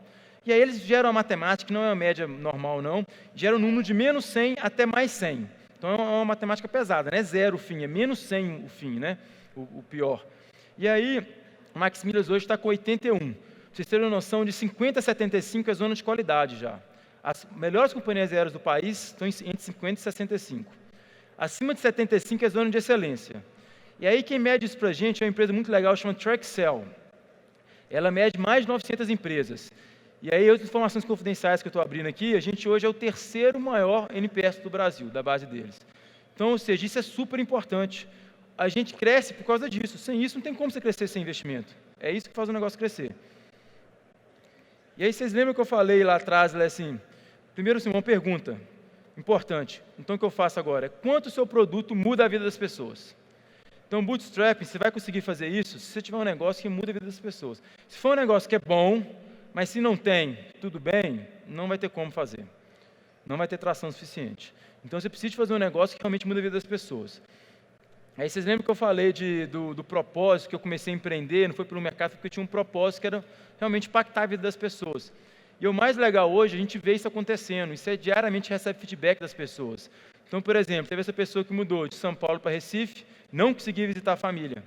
[SPEAKER 2] E aí eles geram a matemática, que não é uma média normal não, geram um número de menos 100 até mais 100. Então é uma matemática pesada, não é 0 o fim, é menos 100 o fim, né? O pior. E aí, o Max Milhas hoje está com 81. Pra vocês terem uma noção, de 50 a 75 é zona de qualidade já. As melhores companhias aéreas do país estão entre 50 e 65. Acima de 75 é zona de excelência. E aí quem mede isso para a gente é uma empresa muito legal, chama Traxel. Ela mede mais de 900 empresas. E aí, outras informações confidenciais que eu estou abrindo aqui, a gente hoje é o terceiro maior NPS do Brasil, da base deles. Então, ou seja, isso é super importante. A gente cresce por causa disso. Sem isso, não tem como você crescer sem investimento. É isso que faz o negócio crescer. E aí, vocês lembram que eu falei lá atrás, assim, primeiro, assim, uma pergunta importante. Então, o que eu faço agora? Quanto o seu produto muda a vida das pessoas? Então, bootstrapping, você vai conseguir fazer isso se você tiver um negócio que muda a vida das pessoas. Se for um negócio que é bom, mas se não tem, tudo bem, não vai ter como fazer. Não vai ter tração suficiente. Então, você precisa fazer um negócio que realmente muda a vida das pessoas. Aí, vocês lembram que eu falei do propósito, que eu comecei a empreender, não foi pelo mercado, porque eu tinha um propósito que era realmente impactar a vida das pessoas. E o mais legal hoje, a gente vê isso acontecendo, isso é diariamente recebe feedback das pessoas. Então, por exemplo, teve essa pessoa que mudou de São Paulo para Recife, não conseguia visitar a família.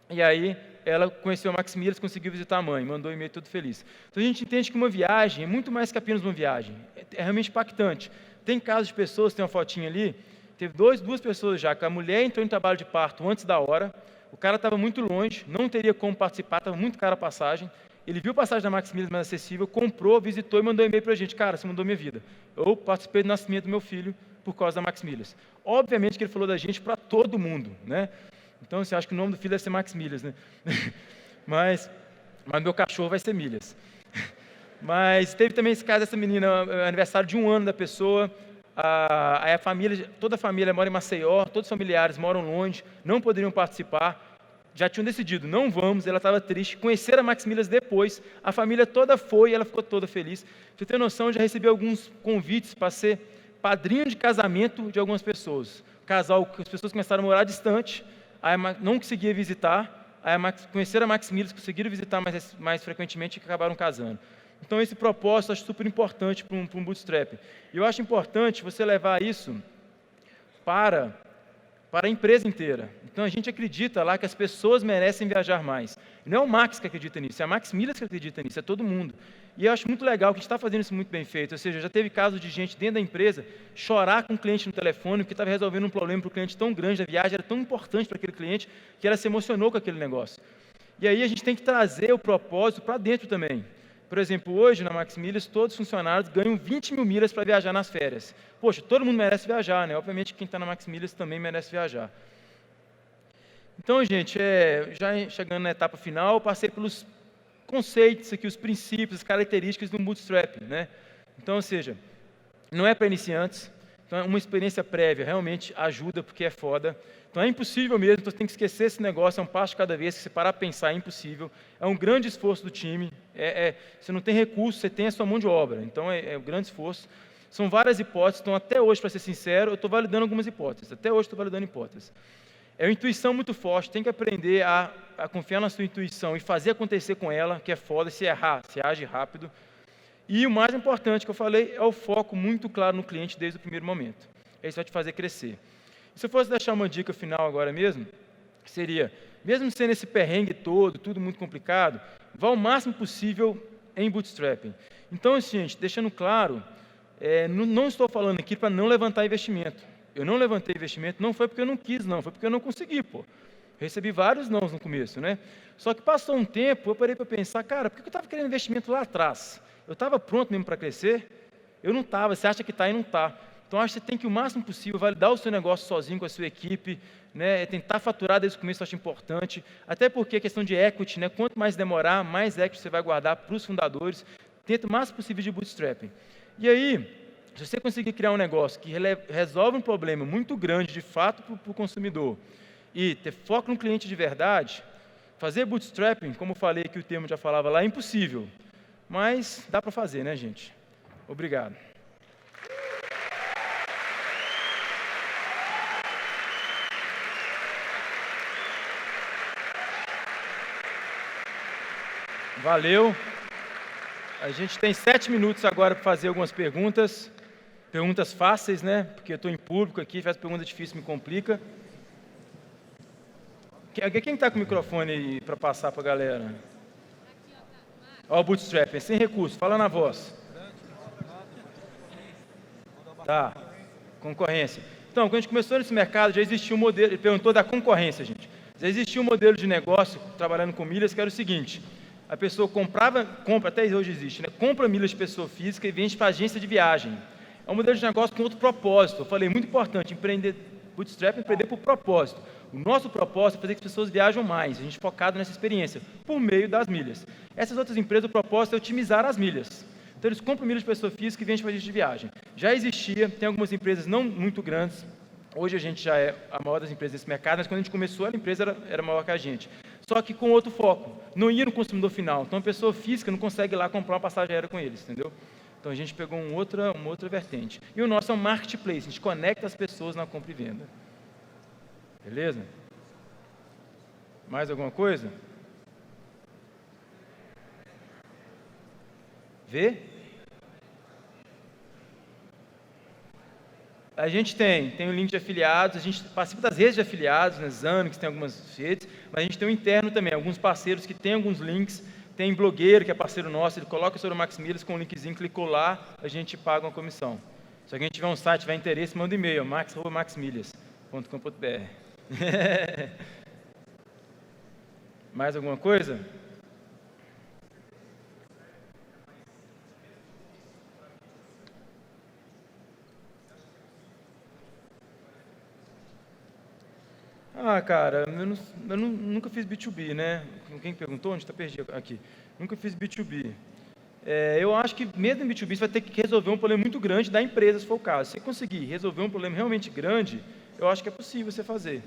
[SPEAKER 2] E aí, ela conheceu a Max Milhas, conseguiu visitar a mãe, mandou um e-mail todo feliz. Então, a gente entende que uma viagem é muito mais que apenas uma viagem. É realmente impactante. Tem casos de pessoas, tem uma fotinha ali, teve duas pessoas já, que a mulher entrou em trabalho de parto antes da hora, o cara estava muito longe, não teria como participar, estava muito cara a passagem, ele viu a passagem da Max Milhas mais acessível, comprou, visitou e mandou um e-mail para a gente, cara, você mudou minha vida. Eu participei do nascimento do meu filho por causa da Max Milhas. Obviamente que ele falou da gente para todo mundo, né? Então, você acha que o nome do filho deve ser Max Milhas, né? mas meu cachorro vai ser Milhas. Mas teve também esse caso dessa menina, aniversário de 1 ano da pessoa, aí a família, toda a família mora em Maceió, todos os familiares moram longe, não poderiam participar, já tinham decidido, não vamos, ela estava triste, conheceram a Max Milhas depois, a família toda foi e ela ficou toda feliz. Você tem noção, já recebi alguns convites para ser padrinho de casamento de algumas pessoas. Casal, as pessoas começaram a morar distante, aí não conseguia visitar, aí conheceram a Max Milhas, conseguiram visitar mais frequentemente e acabaram casando. Então, esse propósito eu acho super importante para um bootstrap. E eu acho importante você levar isso para a empresa inteira. Então, a gente acredita lá que as pessoas merecem viajar mais. Não é o Max que acredita nisso, é a Max Milhas que acredita nisso, é todo mundo. E eu acho muito legal que a gente está fazendo isso muito bem feito. Ou seja, já teve casos de gente dentro da empresa chorar com o cliente no telefone porque estava resolvendo um problema para o cliente tão grande, a viagem era tão importante para aquele cliente que ela se emocionou com aquele negócio. E aí a gente tem que trazer o propósito para dentro também. Por exemplo, hoje na Max Milhas, todos os funcionários ganham 20 mil milhas para viajar nas férias. Poxa, todo mundo merece viajar, né? Obviamente quem está na Max Milhas também merece viajar. Então, gente, já chegando na etapa final, eu passei pelos conceitos aqui, os princípios, as características de um bootstrap, né? Então, ou seja, não é para iniciantes, então uma experiência prévia realmente ajuda porque é foda. Então é impossível mesmo, então você tem que esquecer esse negócio, é um passo de cada vez, que você parar a pensar é impossível, é um grande esforço do time, você não tem recurso, você tem a sua mão de obra, então é um grande esforço. São várias hipóteses, então até hoje, para ser sincero, eu estou validando algumas hipóteses, até hoje estou validando hipóteses. É uma intuição muito forte, tem que aprender a confiar na sua intuição e fazer acontecer com ela, que é foda, se errar, se age rápido. E o mais importante que eu falei é o foco muito claro no cliente desde o primeiro momento. Isso vai te fazer crescer. Se eu fosse deixar uma dica final agora mesmo, seria, mesmo sendo esse perrengue todo, tudo muito complicado, vá o máximo possível em bootstrapping. Então, assim, gente, deixando claro, não estou falando aqui para não levantar investimento. Eu não levantei investimento, não foi porque eu não quis, não, foi porque eu não consegui, pô. Recebi vários nãos no começo, né? Só que passou um tempo, eu parei para pensar, cara, por que eu estava querendo investimento lá atrás? Eu estava pronto mesmo para crescer? Eu não estava, você acha que está e não está. Então, acho que você tem que, o máximo possível, validar o seu negócio sozinho com a sua equipe, né? Tentar faturar desde o começo, eu acho importante. Até porque a questão de equity, né? Quanto mais demorar, mais equity você vai guardar para os fundadores. Tenta o máximo possível de bootstrapping. E aí, se você conseguir criar um negócio que resolve um problema muito grande, de fato, para o consumidor, e ter foco no cliente de verdade, fazer bootstrapping, como eu falei que o termo já falava lá, é impossível. Mas dá para fazer, né, gente? Obrigado. Valeu. A gente tem 7 minutos agora para fazer algumas perguntas. Perguntas fáceis, né? Porque eu estou em público aqui, faz pergunta difícil, me complica. Quem está com o microfone aí para passar para a galera? Ó, o bootstrap, é sem recurso, fala na voz. Tá, concorrência. Então, quando a gente começou nesse mercado, já existia um modelo, ele perguntou da concorrência, gente. Já existia um modelo de negócio, trabalhando com milhas, que era o seguinte: a pessoa compra, até hoje existe, né? Compra milhas de pessoa física e vende para agência de viagem. É um modelo de negócio com outro propósito. Eu falei, muito importante, bootstrap, empreender por propósito. O nosso propósito é fazer que as pessoas viajam mais, a gente focado nessa experiência, por meio das milhas. Essas outras empresas, o propósito é otimizar as milhas. Então, eles compram milhas de pessoa física e vendem para agência de viagem. Já existia, tem algumas empresas não muito grandes, hoje a gente já é a maior das empresas desse mercado, mas quando a gente começou, a empresa era maior que a gente. Só que com outro foco, não ia no consumidor final. Então, a pessoa física não consegue ir lá comprar uma passagem aérea com eles, entendeu? Então, a gente pegou uma outra vertente. E o nosso é um marketplace, a gente conecta as pessoas na compra e venda. Beleza? Mais alguma coisa? Vê? A gente tem o link de afiliados, a gente participa das redes de afiliados, né, Zano, que tem algumas redes, mas a gente tem o interno também, alguns parceiros que têm alguns links, tem blogueiro, que é parceiro nosso, ele coloca sobre o Max Milhas com um linkzinho, clicou lá, a gente paga uma comissão. Se alguém tiver um site, tiver interesse, manda um e-mail, max@maxmilhas.com.br. Mais alguma coisa? Ah, cara, eu nunca fiz B2B, né? Quem perguntou? Onde está perdido? Aqui. Nunca fiz B2B. Eu acho que mesmo em B2B você vai ter que resolver um problema muito grande da empresa, se for o caso. Se você conseguir resolver um problema realmente grande, eu acho que é possível você fazer,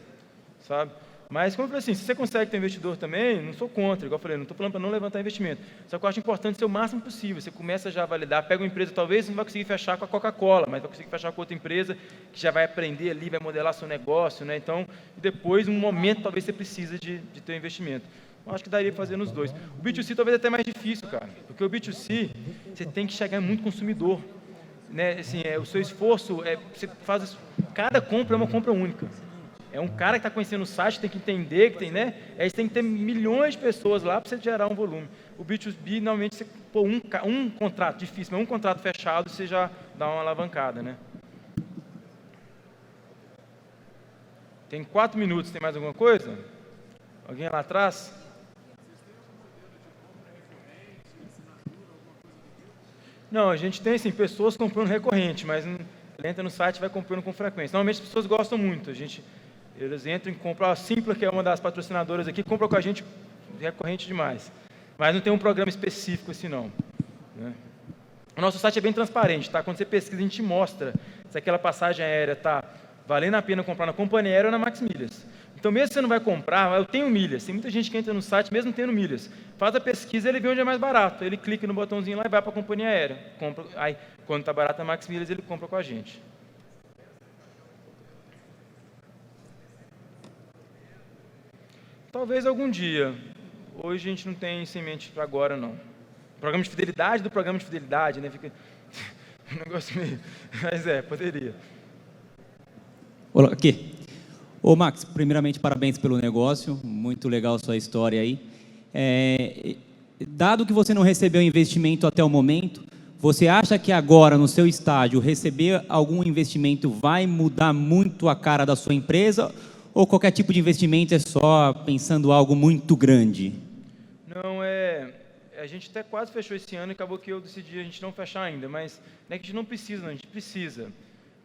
[SPEAKER 2] sabe? Mas, como eu falei assim, se você consegue ter investidor também, não sou contra, igual eu falei, não estou falando para não levantar investimento. Só que eu acho importante ser o máximo possível. Você começa já a validar, pega uma empresa, talvez você não vai conseguir fechar com a Coca-Cola, mas vai conseguir fechar com outra empresa que já vai aprender ali, vai modelar seu negócio, né? Então, depois, um momento, talvez você precisa de ter um investimento. Eu acho que daria para fazer nos dois. O B2C talvez é até mais difícil, cara, porque o B2C, você tem que chegar em muito consumidor, né? Assim, o seu esforço, você faz isso, cada compra é uma compra única. É um cara que está conhecendo o site, tem que entender, que tem, né? Aí você tem que ter milhões de pessoas lá para você gerar um volume. O B2B, normalmente, você pô um contrato, difícil, mas um contrato fechado, você já dá uma alavancada, né? Tem 4 minutos, tem mais alguma coisa? Alguém lá atrás? Não, a gente tem, assim, pessoas comprando recorrente, mas ele entra no site e vai comprando com frequência. Normalmente as pessoas gostam muito, eles entram e compram, a Simpla, que é uma das patrocinadoras aqui, compra com a gente recorrente demais. Mas não tem um programa específico assim, não, né? O nosso site é bem transparente, tá? Quando você pesquisa, a gente mostra se aquela passagem aérea está valendo a pena comprar na companhia aérea ou na Max Milhas. Então, mesmo se você não vai comprar, eu tenho milhas. Tem muita gente que entra no site, mesmo tendo milhas. Faz a pesquisa, ele vê onde é mais barato. Ele clica no botãozinho lá e vai para a companhia aérea. Compra, aí, quando está barato a Max Milhas, ele compra com a gente. Talvez algum dia. Hoje a gente não tem isso em mente para agora, não. Programa de fidelidade do programa de fidelidade, né? Fica um negócio meio... Mas poderia.
[SPEAKER 3] Olá, aqui. Ô Max, primeiramente parabéns pelo negócio, muito legal a sua história aí. Dado que você não recebeu investimento até o momento, Você acha que agora, no seu estágio, receber algum investimento vai mudar muito a cara da sua empresa? Ou qualquer tipo de investimento é só pensando algo muito grande?
[SPEAKER 2] Não, a gente até quase fechou esse ano e acabou que eu decidi a gente não fechar ainda, mas não é que a gente não precisa, não, a gente precisa.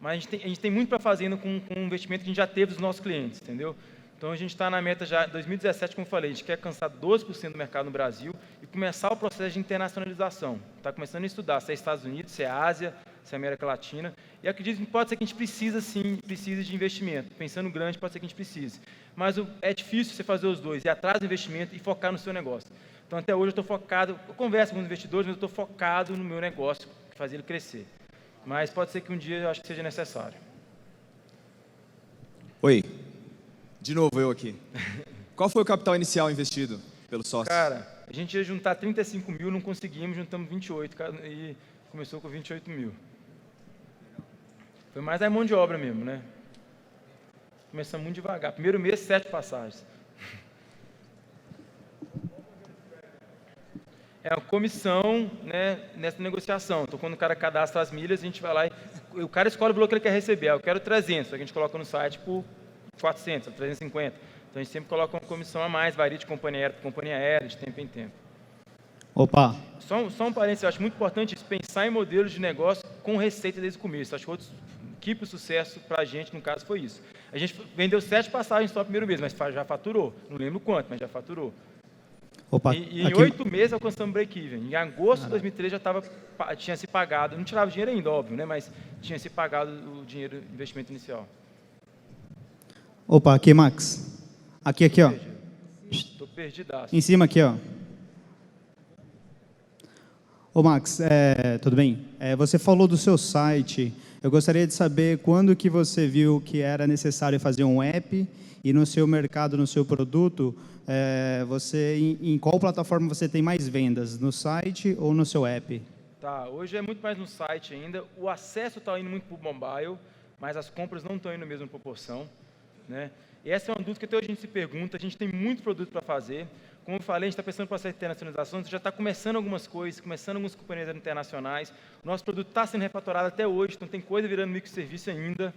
[SPEAKER 2] Mas a gente tem muito para fazer ainda com o investimento que a gente já teve dos nossos clientes, entendeu? Então, a gente está na meta já, 2017, como eu falei, a gente quer alcançar 12% do mercado no Brasil e começar o processo de internacionalização. Está começando a estudar se é Estados Unidos, se é Ásia, se é América Latina. E acredito que pode ser que a gente precisa, sim, de investimento. Pensando grande, pode ser que a gente precise. Mas é difícil você fazer os dois, ir atrás do investimento e focar no seu negócio. Então, até hoje, eu estou focado, eu converso com os investidores, mas eu estou focado no meu negócio, fazer ele crescer. Mas pode ser que um dia eu acho que seja necessário.
[SPEAKER 4] Oi, de novo eu aqui. Qual foi o capital inicial investido pelo sócio?
[SPEAKER 2] Cara, a gente ia juntar 35 mil, não conseguimos, juntamos 28 e começou com 28 mil. Foi mais a mão de obra mesmo, né? Começamos muito devagar. Primeiro mês, 7 passagens. É uma comissão, né, nessa negociação. Então, quando o cara cadastra as milhas, a gente vai lá e o cara escolhe o valor que ele quer receber. Eu quero 300, a gente coloca no site por 400, 350. Então, a gente sempre coloca uma comissão a mais, varia de companhia aérea, de tempo em tempo.
[SPEAKER 5] Opa,
[SPEAKER 2] Só um parênteses, eu acho muito importante isso, pensar em modelos de negócio com receita desde o começo. Acho que outros que o sucesso para a gente, no caso, foi isso. A gente vendeu 7 passagens só no primeiro mês, mas já faturou. Não lembro quanto, mas já faturou.
[SPEAKER 5] opa.
[SPEAKER 2] E em 8 meses alcançamos break-even. Em agosto de 2013 tinha se pagado, não tirava dinheiro ainda, óbvio, né? Mas tinha se pagado o dinheiro do investimento inicial.
[SPEAKER 5] Opa, aqui, Max. Aqui, ó.
[SPEAKER 2] Estou perdidaço.
[SPEAKER 5] Em cima aqui, ó. Ô, Max, tudo bem? Você falou do seu site. Eu gostaria de saber quando que você viu que era necessário fazer um app e no seu mercado, no seu produto, em qual plataforma você tem mais vendas? No site ou no seu app?
[SPEAKER 2] Tá, hoje é muito mais no site ainda. O acesso está indo muito para o mobile, mas as compras não estão indo na mesma proporção, né? E essa é uma dúvida que até hoje a gente se pergunta. A gente tem muito produto para fazer. Como eu falei, a gente está pensando no processo de internacionalização, já está começando algumas coisas, começando algumas companhias internacionais. O nosso produto está sendo refatorado até hoje, então tem coisa virando microserviço ainda.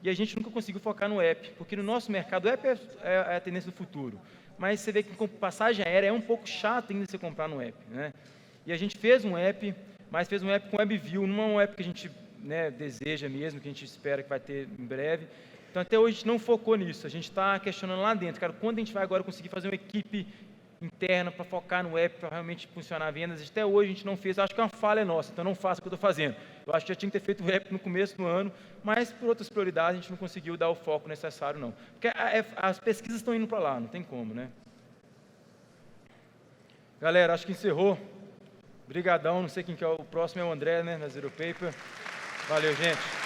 [SPEAKER 2] E a gente nunca conseguiu focar no app, porque no nosso mercado o app é a tendência do futuro. Mas você vê que com passagem aérea é um pouco chato ainda você comprar no app, né? E a gente fez um app, mas fez um app com WebView, não é um app que a gente, né, deseja mesmo, que a gente espera que vai ter em breve. Então, até hoje a gente não focou nisso, a gente está questionando lá dentro, cara, quando a gente vai agora conseguir fazer uma equipe interna para focar no app, para realmente funcionar vendas. Até hoje a gente não fez, acho que é uma falha nossa, então não faça o que eu estou fazendo. Eu acho que já tinha que ter feito o app no começo do ano, mas por outras prioridades a gente não conseguiu dar o foco necessário, não. Porque as pesquisas estão indo para lá, não tem como, né? Galera, acho que encerrou. Obrigadão, não sei quem que é o próximo, é o André, né, na Zero Paper. Valeu, gente.